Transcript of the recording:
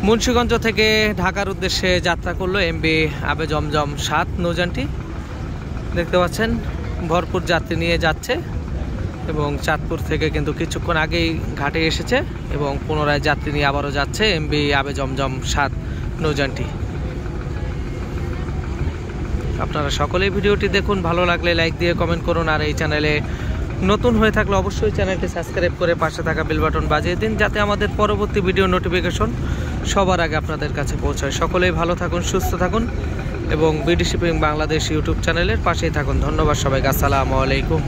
মুন্সিগঞ্জ থেকে ঢাকার উদ্দেশ্যে যাত্রা করলো এমভি আবে জমজম ৭ নৌযানটি। দেখতে পাচ্ছেন ভরপুর যাত্রী নিয়ে যাচ্ছে এবং চাঁদপুর থেকে কিন্তু কিছুক্ষণ আগেই ঘাটে এসেছে এবং পুনরায় যাত্রী নিয়ে আবারও যাচ্ছে এমভি আবে জমজম ৭ নৌযানটি। আপনারা সকলেই ভিডিওটি দেখুন, ভালো লাগলে লাইক দিয়ে কমেন্ট করুন, আর এই চ্যানেলে নতুন হয়ে থাকলে অবশ্যই চ্যানেলটি সাবস্ক্রাইব করে পাশে থাকা বেল বাটন বাজিয়ে দিন, যাতে আমাদের পরবর্তী ভিডিও নোটিফিকেশন সবার আগে আপনাদের কাছে পৌঁছায়। সকলেই ভালো থাকুন, সুস্থ থাকুন এবং বিডি শিপিং বাংলাদেশ ইউটিউব চ্যানেলের পাশেই থাকুন। ধন্যবাদ সবাইকে। আসসালামু আলাইকুম।